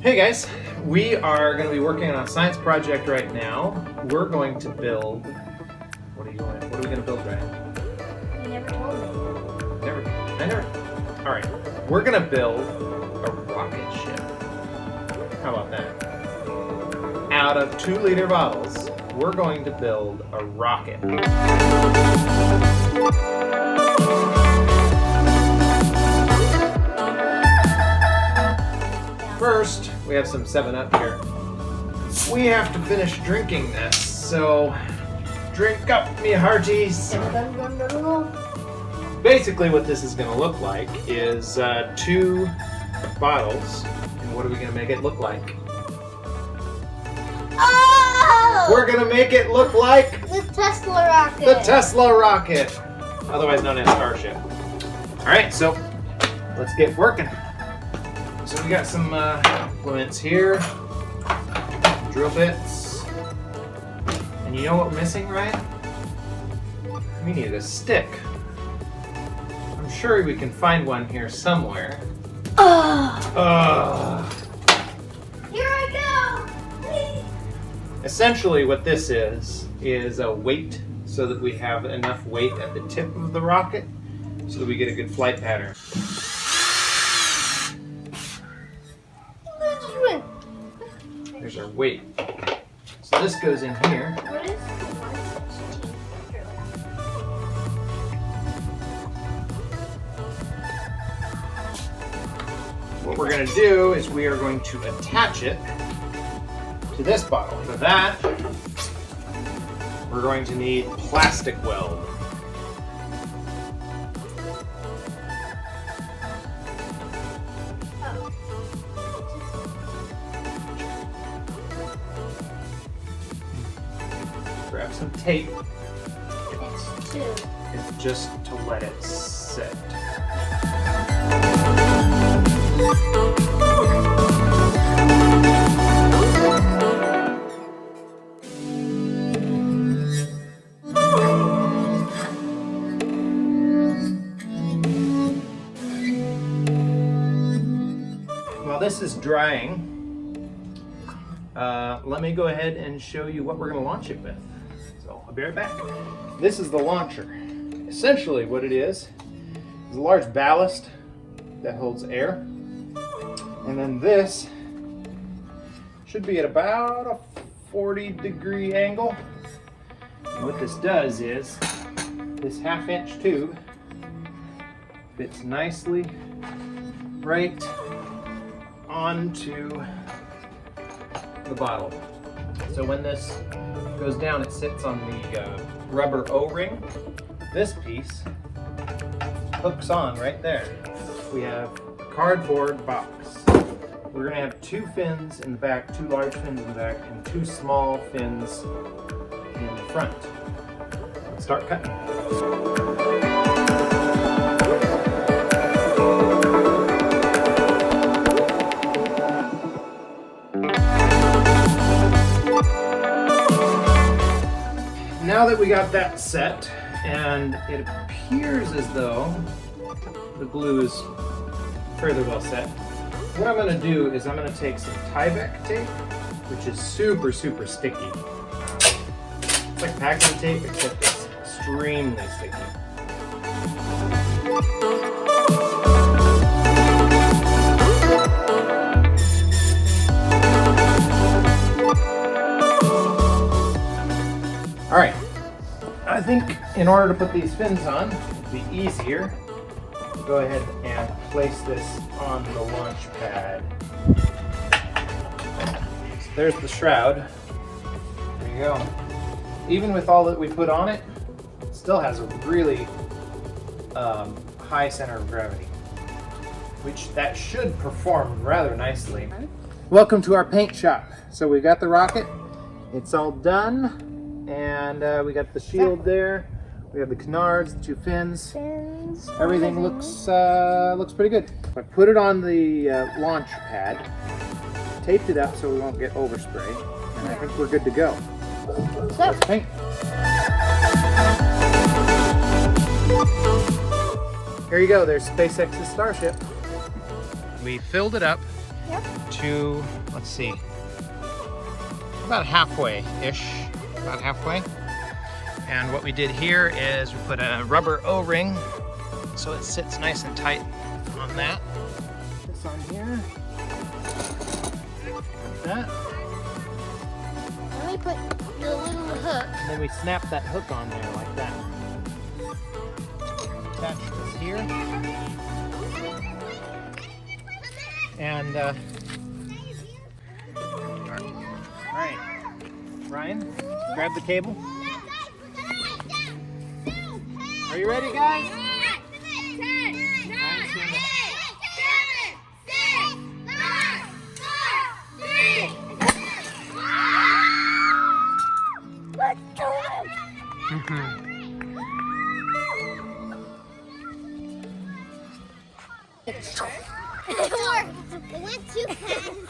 Hey guys, we are going to be working on a science project right now. We're going to build. What are we going to build, Ryan? You never told me. I never. All right, we're going to build a rocket ship. How about that? Out of 2-liter bottles, we're going to build a rocket. First, we have some 7-Up here. We have to finish drinking this, so drink up, me hearties. Basically, what this is going to look like is 2 bottles, and what are we going to make it look like? Oh! We're going to make it look like The Tesla rocket. the Tesla rocket, otherwise known as Starship. All right, so let's get working. So we got some implements here, drill bits, and you know what we're missing, Ryan? We need a stick. I'm sure we can find one here somewhere. Here I go. Essentially what this is a weight so that we have enough weight at the tip of the rocket so that we get a good flight pattern. There's our weight. So this goes in here. What is 116? What we're going to do is we are going to attach it to this bottle. For that, we're going to need plastic weld. Grab some tape. It's 2. It's just to let it sit. While this is drying, let me go ahead and show you what we're going to launch it with. So I'll be right back. This is the launcher. Essentially what it is a large ballast that holds air. And then this should be at about a 40-degree angle. And what this does is this 1/2-inch tube fits nicely right onto the bottle. So when this goes down, it sits on the rubber O-ring. This piece hooks on right there. We have a cardboard box. We're going to have 2 fins in the back, 2 large fins in the back, and 2 small fins in the front. Let's start cutting. Now that we got that set, and it appears as though the glue is fairly well set, what I'm going to do is I'm going to take some Tyvek tape, which is super sticky. It's like packing tape, except it's extremely sticky. All right, I think in order to put these fins on, it'd be easier to go ahead and place this on the launch pad. So there's the shroud. There you go. Even with all that we put on it, it still has a really high center of gravity, which that should perform rather nicely. Welcome to our paint shop. So we got the rocket, it's all done. And we got the shield there. We have the canards, the 2 fins. Everything looks pretty good. I put it on the launch pad, taped it up so we won't get overspray, and I think we're good to go. Let's paint. Here you go. There's SpaceX's Starship. We filled it up Yep. to, let's see, about halfway-ish, about halfway. And what we did here is we put a rubber O-ring so it sits nice and tight on that. This on here, like that. Let me put the little hook. And then we snap that hook on there like that. Attach this here. And, all right, Ryan, grab the cable. Are you ready, guys? It worked. It went too fast.